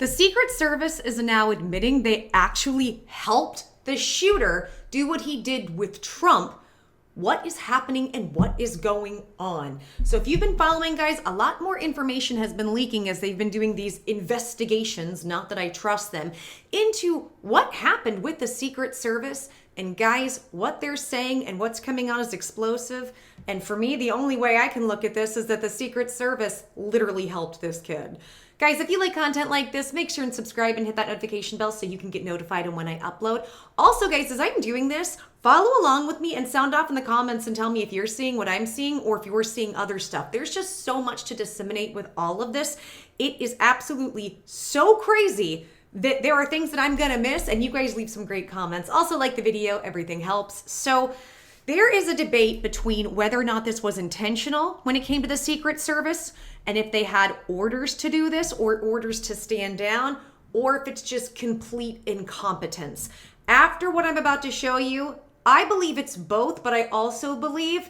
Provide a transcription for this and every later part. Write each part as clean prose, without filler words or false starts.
The Secret Service is now admitting they actually helped the shooter do what he did with Trump. What is happening and what is going on? So if you've been following, guys, a lot more information has been leaking as they've been doing these investigations, not that I trust them, into what happened with the Secret Service. And guys, what they're saying and what's coming out is explosive. And for me, the only way I can look at this is that the Secret Service literally helped this kid. Guys, if you like content like this, make sure and subscribe and hit that notification bell so you can get notified when I upload. Also, guys, as I'm doing this, follow along with me and sound off in the comments and tell me if you're seeing what I'm seeing or if you're seeing other stuff. There's just so much to disseminate with all of this. It is absolutely so crazy that there are things that I'm gonna miss, and you guys leave some great comments. Also, like the video, everything helps. So there is a debate between whether or not this was intentional when it came to the Secret Service, and if they had orders to do this or orders to stand down, or if it's just complete incompetence. After what I'm about to show you, I believe it's both, but I also believe,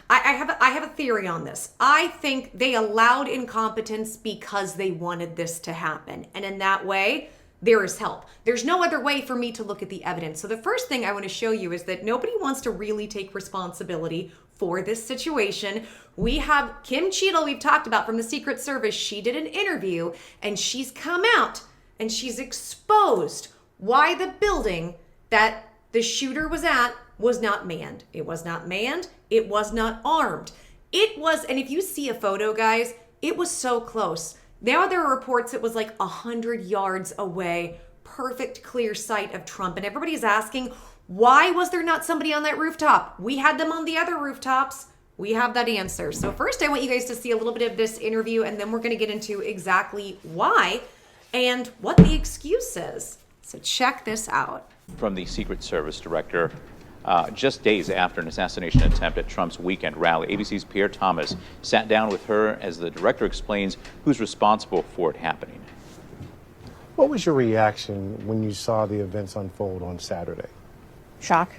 I have a theory on this. I think they allowed incompetence because they wanted this to happen. And in that way, there is help. There's no other way for me to look at the evidence. So the first thing I want to show you is that nobody wants to really take responsibility for this situation. We have Kim Cheadle, we've talked about, from the Secret Service. She did an interview and she's come out and she's exposed why the building that the shooter was at was not manned. It was not manned. It was not armed. It was, and if you see a photo, guys, it was so close. Now there are reports it was like 100 yards away, perfect clear sight of Trump. And everybody's asking, why was there not somebody on that rooftop? We had them on the other rooftops. We have that answer. So first I want you guys to see a little bit of this interview, and then we're gonna get into exactly why and what the excuse is. So check this out. From the Secret Service director, just days after an assassination attempt at Trump's weekend rally, ABC's Pierre Thomas sat down with her as the director explains who's responsible for it happening. What was your reaction when you saw the events unfold on Saturday? Shock,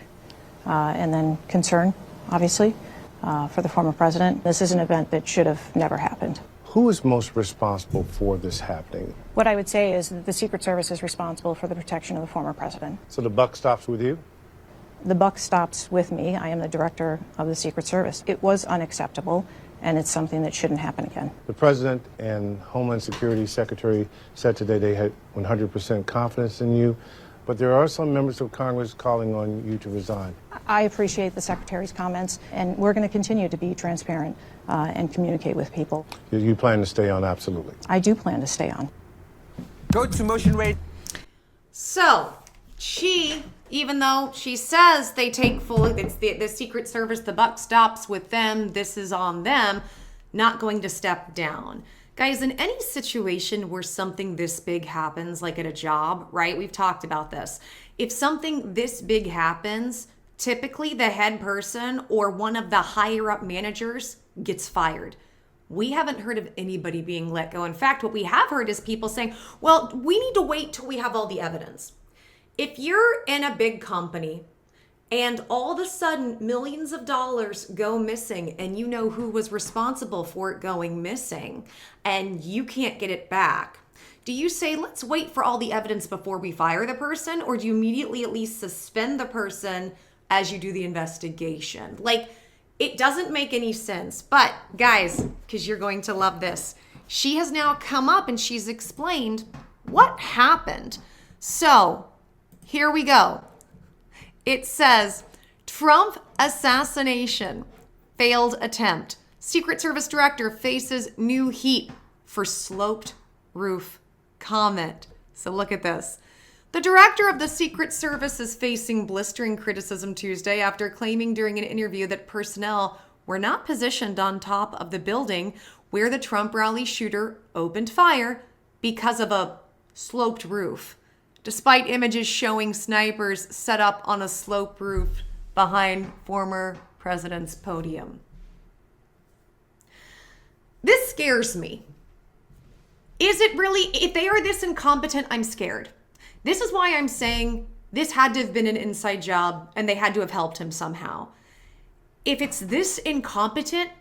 and then concern, obviously, for the former president. This is an event that should have never happened. Who is most responsible for this happening? What I would say is that the Secret Service is responsible for the protection of the former president. So the buck stops with you? The buck stops with me. I am the director of the Secret Service. It was unacceptable, and it's something that shouldn't happen again. The president and Homeland Security Secretary said today they had 100% confidence in you, but there are some members of Congress calling on you to resign. I appreciate the Secretary's comments, and we're going to continue to be transparent and communicate with people. You plan to stay on, absolutely. I do plan to stay on. Go to motion rate. So she, even though she says they take full, it's the Secret Service, the buck stops with them, this is on them, not going to step down. Guys, in any situation where something this big happens, like at a job, right? We've talked about this. If something this big happens, typically the head person or one of the higher up managers gets fired. We haven't heard of anybody being let go. In fact, what we have heard is people saying, well, we need to wait till we have all the evidence. If you're in a big company and all of a sudden millions of dollars go missing and you know who was responsible for it going missing and you can't get it back, do you say, let's wait for all the evidence before we fire the person? Or do you immediately at least suspend the person as you do the investigation? Like, it doesn't make any sense. But guys, because you're going to love this, she has now come up and she's explained what happened. So here we go. It says, Trump assassination, failed attempt. Secret Service director faces new heat for sloped roof comment. So look at this. The director of the Secret Service is facing blistering criticism Tuesday after claiming during an interview that personnel were not positioned on top of the building where the Trump rally shooter opened fire because of a sloped roof, despite images showing snipers set up on a sloped roof behind former president's podium. This scares me. Is it really, if they are this incompetent, I'm scared. This is why I'm saying this had to have been an inside job and they had to have helped him somehow. If it's this incompetent,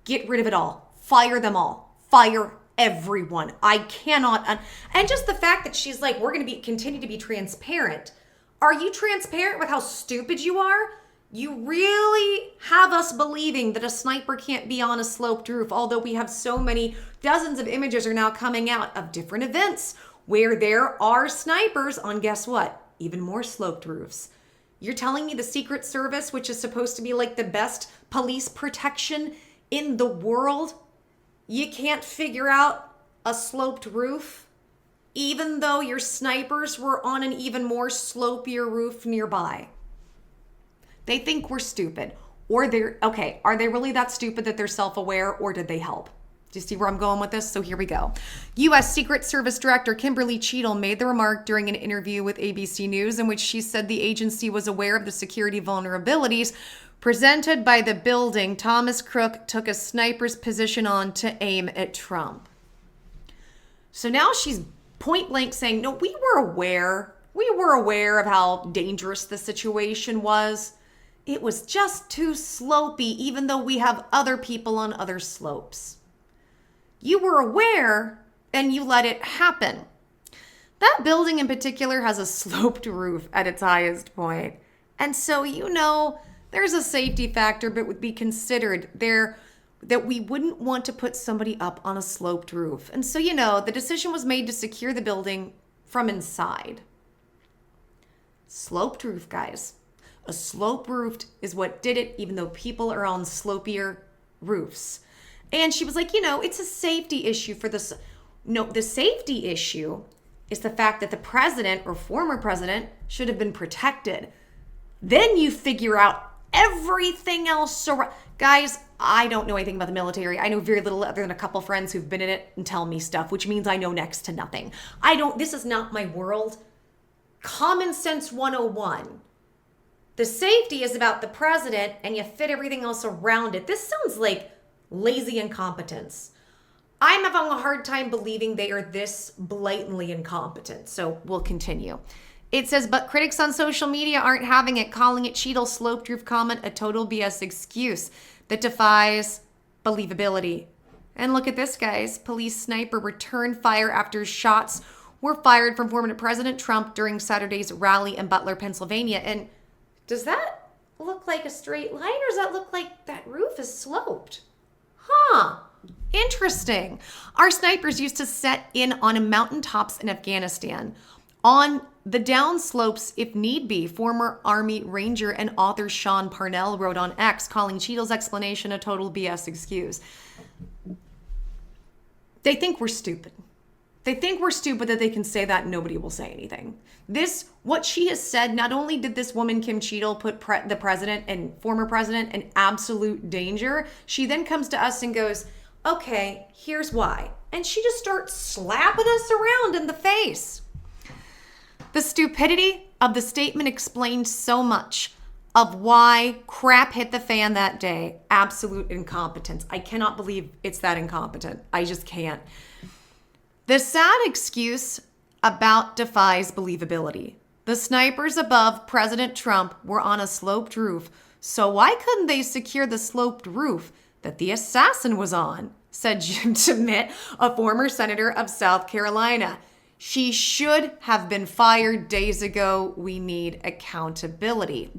get rid of it all. Fire them all. Fire everyone. I cannot. And just the fact that she's like, we're going to continue to be transparent. Are you transparent with how stupid you are? You really have us believing that a sniper can't be on a sloped roof, although we have so many, dozens of images are now coming out of different events where there are snipers on, guess what? Even more sloped roofs. You're telling me the Secret Service, which is supposed to be like the best police protection in the world, you can't figure out a sloped roof, even though your snipers were on an even more slopier roof nearby? They think we're stupid. Or are they really that stupid that they're self-aware, or did they help? Do you see where I'm going with this? So here we go. U.S. Secret Service Director Kimberly Cheadle made the remark during an interview with ABC News in which she said the agency was aware of the security vulnerabilities presented by the building Thomas Crook took a sniper's position on to aim at Trump. So now she's point blank saying, no, we were aware. We were aware of how dangerous the situation was. It was just too slopey, even though we have other people on other slopes. You were aware and you let it happen. That building in particular has a sloped roof at its highest point. And so, there's a safety factor, but would be considered there that we wouldn't want to put somebody up on a sloped roof. And so, the decision was made to secure the building from inside. Sloped roof, guys. A sloped roof is what did it, even though people are on slopier roofs. And she was like, it's a safety issue for this. No, the safety issue is the fact that the president or former president should have been protected. Then you figure out everything else. Guys, I don't know anything about the military. I know very little other than a couple friends who've been in it and tell me stuff, which means I know next to nothing. This is not my world. Common sense 101. The safety is about the president and you fit everything else around it. This sounds like lazy incompetence. I'm having a hard time believing they are this blatantly incompetent. So we'll continue. It says, but critics on social media aren't having it, calling it Cheadle's sloped roof comment a total BS excuse that defies believability. And look at this, guys. Police sniper returned fire after shots were fired from former President Trump during Saturday's rally in Butler, Pennsylvania. And does that look like a straight line, or does that look like that roof is sloped? Interesting. Our snipers used to set in on mountaintops in Afghanistan, on the down slopes if need be, former Army Ranger and author Sean Parnell wrote on X, calling Cheadle's explanation a total BS excuse. They think we're stupid. They think we're stupid that they can say that and nobody will say anything. What she has said, not only did this woman, Kim Cheadle, put the president and former president in absolute danger, she then comes to us and goes, okay, here's why. And she just starts slapping us around in the face. The stupidity of the statement explained so much of why crap hit the fan that day. Absolute incompetence. I cannot believe it's that incompetent. I just can't. The sad excuse about defies believability. The snipers above President Trump were on a sloped roof, so why couldn't they secure the sloped roof that the assassin was on? Said Jim DeMitt, a former senator of South Carolina. She should have been fired days ago. We need accountability.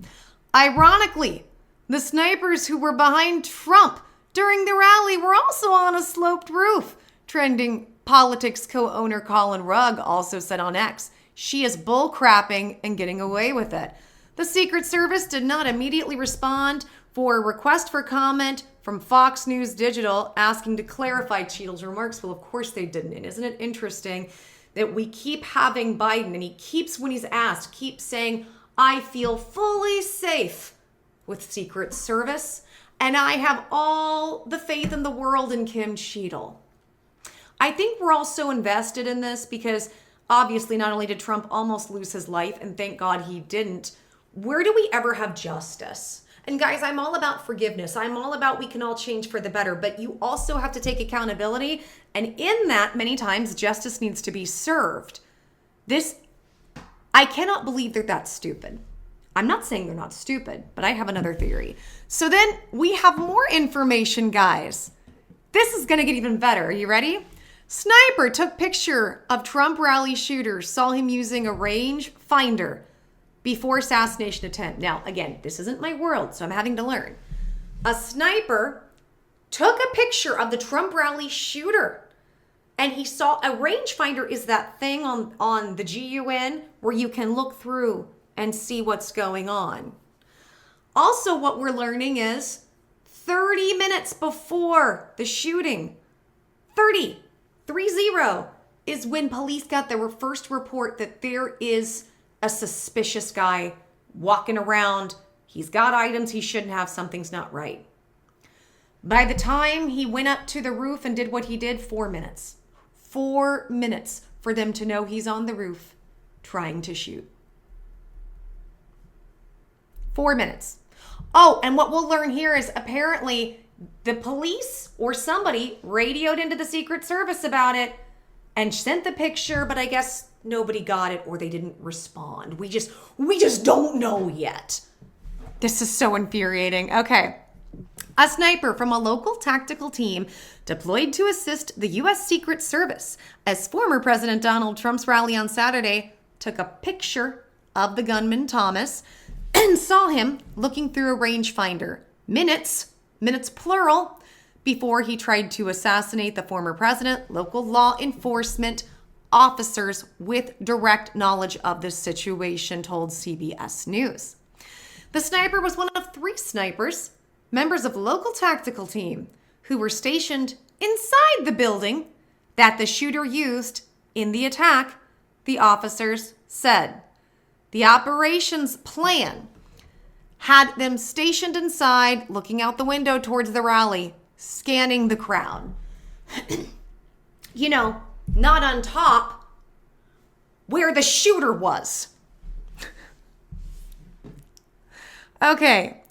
Ironically, the snipers who were behind Trump during the rally were also on a sloped roof. Trending Politics co-owner Colin Rugg also said on X, she is bull-crapping and getting away with it. The Secret Service did not immediately respond for a request for comment from Fox News Digital asking to clarify Cheadle's remarks. Well, of course they didn't. And isn't it interesting that we keep having Biden, and he keeps, when he's asked, keeps saying, I feel fully safe with Secret Service, and I have all the faith in the world in Kim Cheadle. I think we're all so invested in this because obviously not only did Trump almost lose his life, and thank God he didn't, where do we ever have justice? And guys, I'm all about forgiveness. I'm all about we can all change for the better, but you also have to take accountability. And in that, many times, justice needs to be served. I cannot believe they're that stupid. I'm not saying they're not stupid, but I have another theory. So then we have more information, guys. This is going to get even better. Are you ready? Sniper took picture of Trump rally shooter, saw him using a range finder before assassination attempt. Now, again, this isn't my world, so I'm having to learn. A sniper took a picture of the Trump rally shooter, and he saw a rangefinder is that thing on the GUN where you can look through and see what's going on. Also, what we're learning is 30 minutes before the shooting, 30 is when police got their first report that there is a suspicious guy walking around. He's got items he shouldn't have. Something's not right. By the time he went up to the roof and did what he did, 4 minutes. 4 minutes for them to know he's on the roof trying to shoot. 4 minutes. Oh, and what we'll learn here is apparently the police or somebody radioed into the Secret Service about it and sent the picture, but I guess nobody got it or they didn't respond. We just don't know yet. This is so infuriating. Okay. A sniper from a local tactical team deployed to assist the U.S. Secret Service as former President Donald Trump's rally on Saturday took a picture of the gunman Thomas and saw him looking through a rangefinder minutes plural, before he tried to assassinate the former president. Local law enforcement officers with direct knowledge of this situation told CBS News. The sniper was one of 3 snipers, members of a local tactical team, who were stationed inside the building that the shooter used in the attack, the officers said. The operations plan had them stationed inside, looking out the window towards the rally, scanning the crowd. You know, not on top where the shooter was. Okay.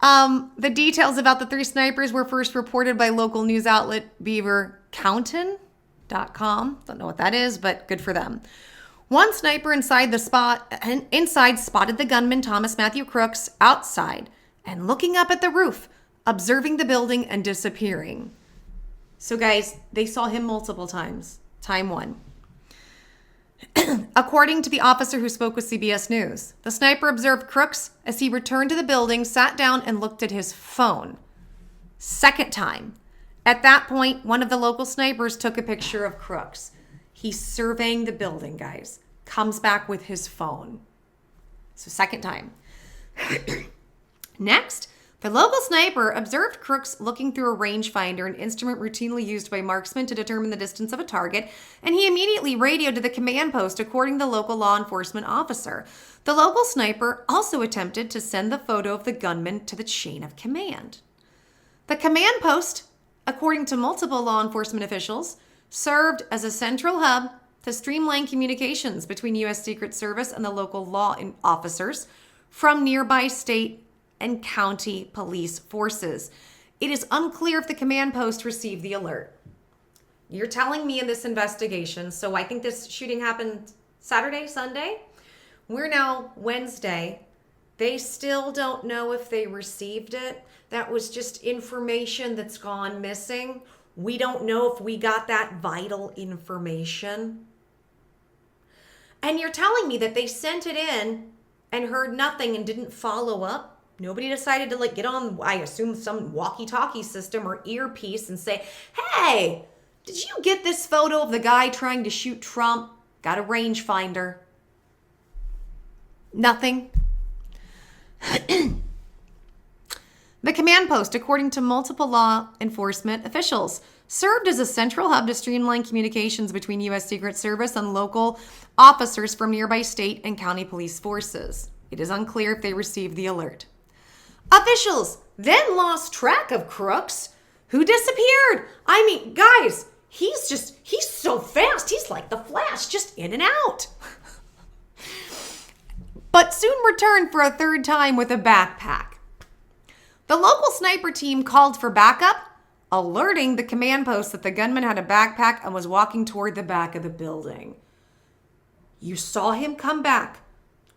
The details about the 3 snipers were first reported by local news outlet beavercountin.com. Don't know what that is, but good for them. One sniper inside spotted the gunman Thomas Matthew Crooks outside and looking up at the roof, observing the building and disappearing. So guys, they saw him multiple times. Time 1. According to the officer who spoke with CBS News, the sniper observed Crooks as he returned to the building, sat down and looked at his phone. Second time. At that point, one of the local snipers took a picture of Crooks. He's surveying the building, guys. Comes back with his phone. So second time. Next, the local sniper observed Crooks looking through a rangefinder, an instrument routinely used by marksmen to determine the distance of a target, and he immediately radioed to the command post, according to the local law enforcement officer. The local sniper also attempted to send the photo of the gunman to the chain of command. The command post, according to multiple law enforcement officials, served as a central hub to streamline communications between U.S. Secret Service and the local law officers from nearby state and county police forces. It is unclear if the command post received the alert. You're telling me in this investigation, so I think this shooting happened Saturday, Sunday. We're now Wednesday. They still don't know if they received it. That was just information that's gone missing. We don't know if we got that vital information. And you're telling me that they sent it in and heard nothing and didn't follow up? Nobody decided to get on, I assume, some walkie-talkie system or earpiece and say, hey, did you get this photo of the guy trying to shoot Trump? Got a rangefinder. Nothing. The command post, according to multiple law enforcement officials, served as a central hub to streamline communications between U.S. Secret Service and local officers from nearby state and county police forces. It is unclear if they received the alert. Officials then lost track of Crooks, who disappeared. I mean, guys, he's so fast. He's like the Flash, just in and out. But soon returned for a third time with a backpack. The local sniper team called for backup, alerting the command post that the gunman had a backpack and was walking toward the back of the building. You saw him come back.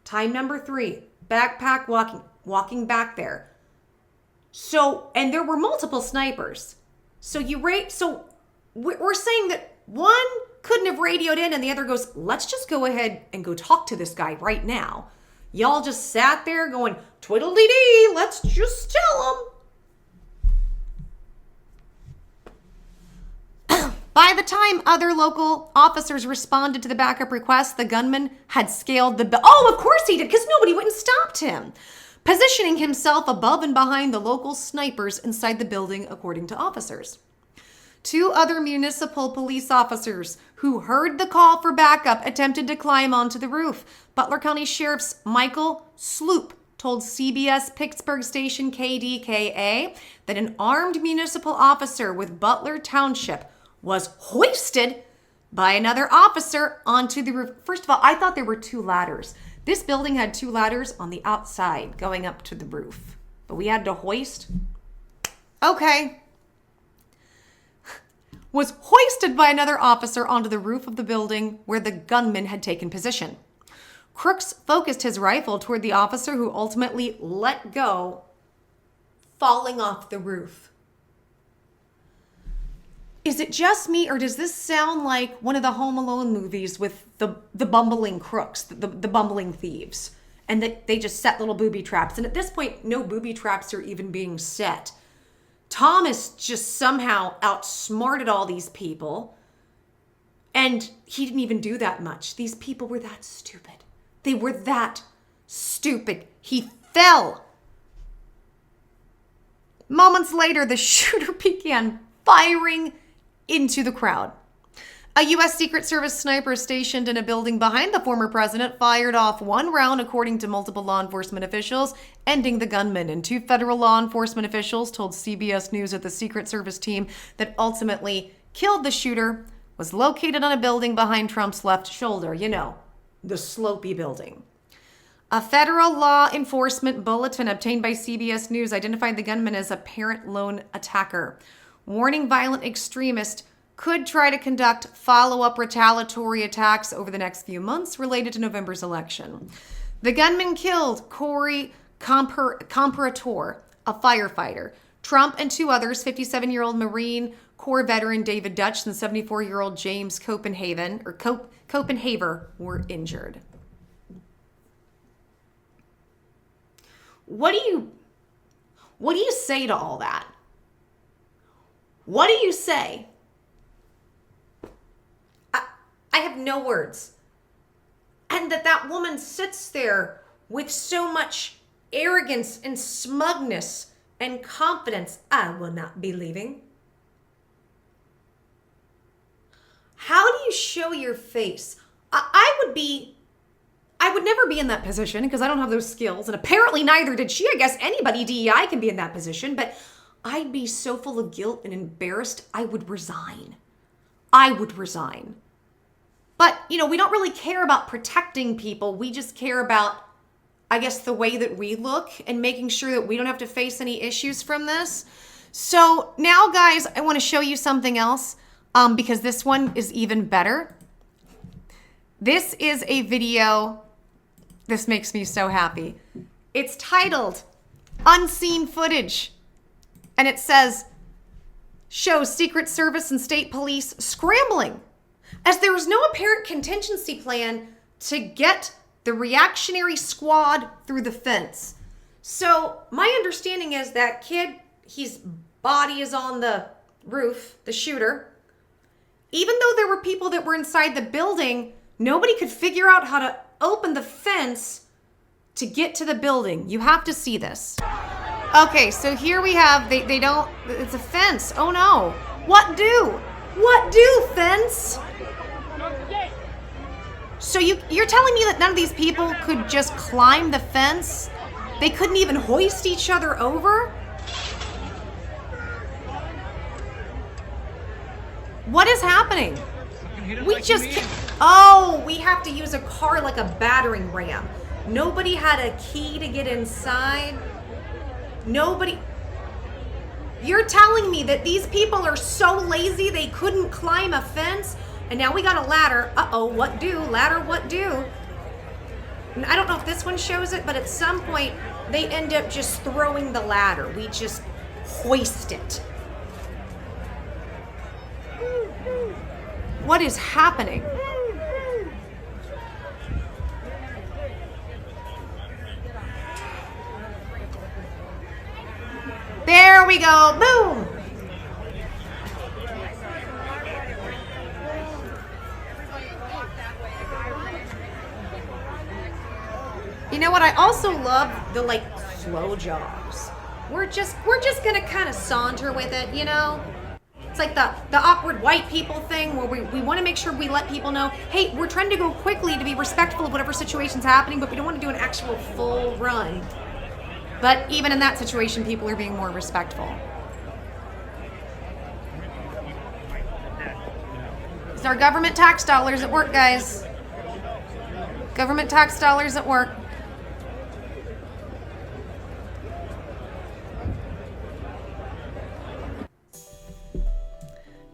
Time number 3, backpack walking back there. So, and there were multiple snipers. So we're saying that one couldn't have radioed in and the other goes, let's just go ahead and go talk to this guy right now. Y'all just sat there going, twiddle-dee-dee, let's just tell him. By the time other local officers responded to the backup request, the gunman had scaled the building. Oh, of course he did, because nobody went and stopped him. Positioning himself above and behind the local snipers inside the building, according to officers. 2 other municipal police officers who heard the call for backup attempted to climb onto the roof. Butler County Sheriff's Michael Sloop told CBS Pittsburgh station KDKA that an armed municipal officer with Butler Township was hoisted by another officer onto the roof. First of all, I thought there were 2 ladders. This building had 2 ladders on the outside going up to the roof, but we had to hoist. Okay. Was hoisted by another officer onto the roof of the building where the gunman had taken position. Crooks focused his rifle toward the officer who ultimately let go, falling off the roof. Is it just me, or does this sound like one of the Home Alone movies with the bumbling crooks, the bumbling thieves, and that they just set little booby traps? And at this point, no booby traps are even being set. Thomas just somehow outsmarted all these people, and he didn't even do that much. These people were that stupid. They were that stupid. He fell. Moments later, the shooter began firing into the crowd. A U.S. Secret Service sniper stationed in a building behind the former president fired off 1 round, according to multiple law enforcement officials, ending the gunman. And 2 federal law enforcement officials told CBS News that the Secret Service team that ultimately killed the shooter was located on a building behind Trump's left shoulder. You know, the slopey building. A federal law enforcement bulletin obtained by CBS News identified the gunman as a parent lone attacker, warning violent extremists could try to conduct follow-up retaliatory attacks over the next few months related to November's election. The gunman killed Corey Comparator, a firefighter. Trump and 2 others, 57-year-old Marine Corps veteran David Dutch and 74-year-old James Copenhaver, were injured. What do you say to all that? What do you say? I have no words. And that woman sits there with so much arrogance and smugness and confidence. I will not be leaving. How do you show your face? I would never be in that position because I don't have those skills. And apparently neither did she. I guess anybody DEI can be in that position. But I'd be so full of guilt and embarrassed, I would resign. But, we don't really care about protecting people. We just care about, I guess, the way that we look and making sure that we don't have to face any issues from this. So now, guys, I want to show you something else because this one is even better. This is a video. This makes me so happy. It's titled Unseen Footage. And it says, shows Secret Service and state police scrambling as there was no apparent contingency plan to get the reactionary squad through the fence. So my understanding is that kid, his body is on the roof, the shooter. Even though there were people that were inside the building, nobody could figure out how to open the fence to get to the building. You have to see this. Okay, so here we have, they don't, it's a fence. Oh no. What do, fence? So you're telling me that none of these people could just climb the fence? They couldn't even hoist each other over? What is happening? We just can't. Oh, we have to use a car like a battering ram. Nobody had a key to get inside. Nobody. You're telling me that these people are so lazy they couldn't climb a fence? And now we got a ladder. Uh-oh, what do? Ladder, what do? And I don't know if this one shows it, but at some point they end up just throwing the ladder. We just hoist it. What is happening? There we go. Boom. You know what? I also love the like slow jogs. We're just gonna kind of saunter with it, you know? It's like the awkward white people thing where we want to make sure we let people know, hey, we're trying to go quickly to be respectful of whatever situation's happening, but we don't want to do an actual full run. But even in that situation, people are being more respectful. It's our government tax dollars at work, guys. Government tax dollars at work.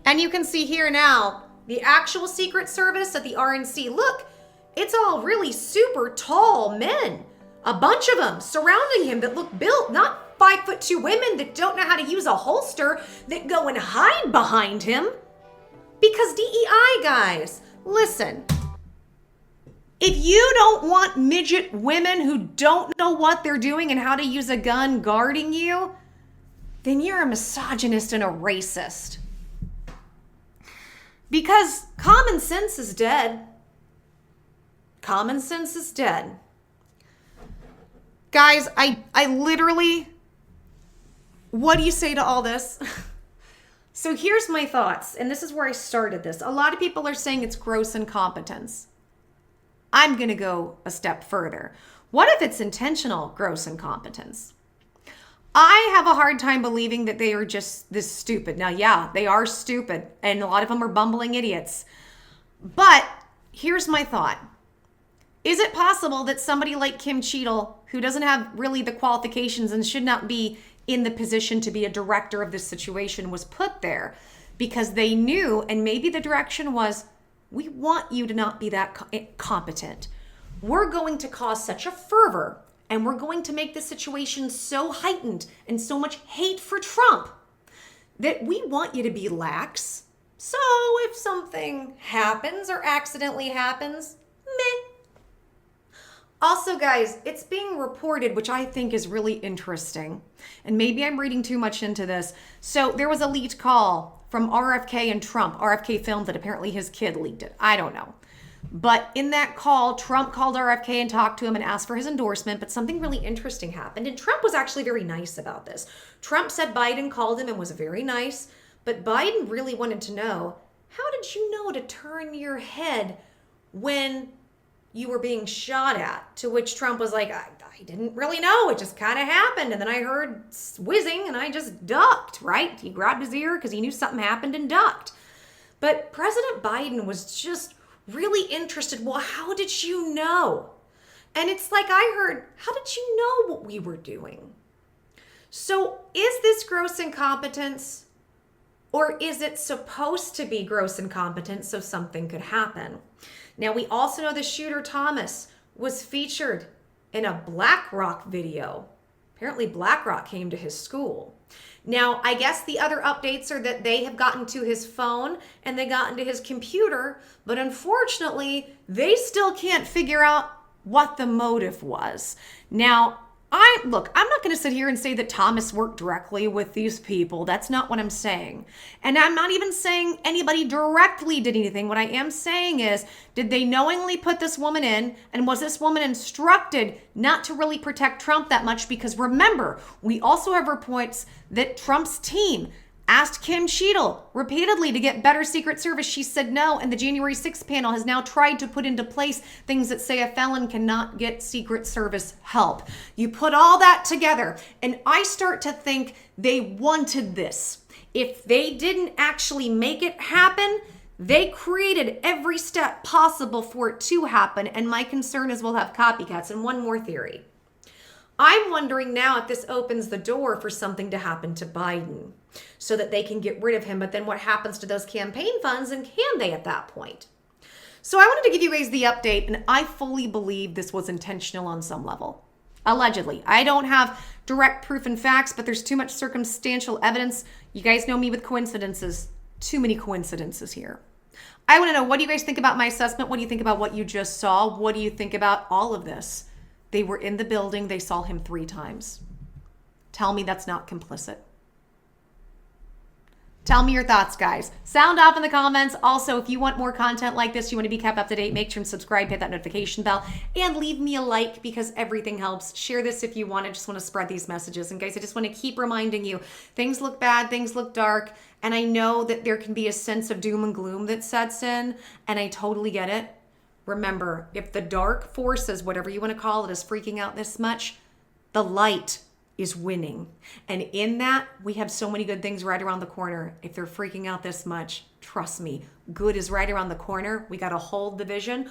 And you can see here now, the actual Secret Service at the RNC. Look, it's all really super tall men. A bunch of them surrounding him that look built, not 5'2" women that don't know how to use a holster that go and hide behind him. Because DEI, guys, listen. If you don't want midget women who don't know what they're doing and how to use a gun guarding you, then you're a misogynist and a racist. Because common sense is dead. Common sense is dead. Guys, I literally, what do you say to all this? So here's my thoughts, and this is where I started this. A lot of people are saying it's gross incompetence. I'm going to go a step further. What if it's intentional gross incompetence? I have a hard time believing that they are just this stupid. Now, yeah, they are stupid, and a lot of them are bumbling idiots. But here's my thought. Is it possible that somebody like Kim Cheadle, who doesn't have really the qualifications and should not be in the position to be a director of this situation, was put there because they knew, and maybe the direction was, we want you to not be that competent. We're going to cause such a fervor, and we're going to make the situation so heightened and so much hate for Trump that we want you to be lax. So if something happens or accidentally happens, meh. Also, guys, it's being reported, which I think is really interesting, and maybe I'm reading too much into this. So there was a leaked call from RFK and Trump. RFK filmed it. Apparently his kid leaked it. I don't know. But in that call, Trump called RFK and talked to him and asked for his endorsement, but something really interesting happened. And Trump was actually very nice about this. Trump said Biden called him and was very nice, but Biden really wanted to know, how did you know to turn your head when you were being shot at? To which Trump was like, I didn't really know. It just kind of happened. And then I heard whizzing and I just ducked, right? He grabbed his ear because he knew something happened and ducked. But President Biden was just really interested. Well, how did you know? And it's like I heard, how did you know what we were doing? So is this gross incompetence? Or is it supposed to be gross incompetence so something could happen? Now, we also know the shooter, Thomas, was featured in a BlackRock video. Apparently, BlackRock came to his school. Now, I guess the other updates are that they have gotten to his phone and they got into his computer, but unfortunately, they still can't figure out what the motive was. Now, I'm not going to sit here and say that Thomas worked directly with these people. That's not what I'm saying. And I'm not even saying anybody directly did anything. What I am saying is, did they knowingly put this woman in? And was this woman instructed not to really protect Trump that much? Because remember, we also have reports that Trump's team asked Kim Cheadle repeatedly to get better Secret Service. She said no, and the January 6th panel has now tried to put into place things that say a felon cannot get Secret Service help. You put all that together, and I start to think they wanted this. If they didn't actually make it happen, they created every step possible for it to happen, and my concern is we'll have copycats. And one more theory. I'm wondering now if this opens the door for something to happen to Biden so that they can get rid of him. But then what happens to those campaign funds, and can they at that point? So I wanted to give you guys the update, and I fully believe this was intentional on some level. Allegedly. I don't have direct proof and facts, but there's too much circumstantial evidence. You guys know me with coincidences. Too many coincidences here. I want to know, what do you guys think about my assessment? What do you think about what you just saw? What do you think about all of this? They were in the building. They saw him 3 times. Tell me that's not complicit. Tell me your thoughts, guys. Sound off in the comments. Also, if you want more content like this, you want to be kept up to date, make sure and subscribe, hit that notification bell, and leave me a like because everything helps. Share this if you want. I just want to spread these messages. And guys, I just want to keep reminding you, things look bad, things look dark, and I know that there can be a sense of doom and gloom that sets in, and I totally get it. Remember, if the dark forces, whatever you want to call it, is freaking out this much, the light is winning. And in that, we have so many good things right around the corner. If they're freaking out this much, trust me, good is right around the corner. We got to hold the vision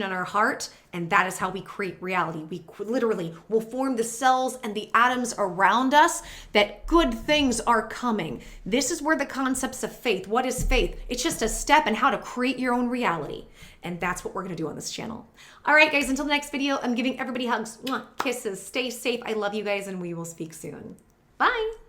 in our heart, and that is how we create reality. We literally will form the cells and the atoms around us that good things are coming. This is where the concepts of faith, what is faith? It's just a step in how to create your own reality. And that's what we're going to do on this channel. All right, guys, until the next video, I'm giving everybody hugs, kisses, stay safe. I love you guys, and we will speak soon. Bye.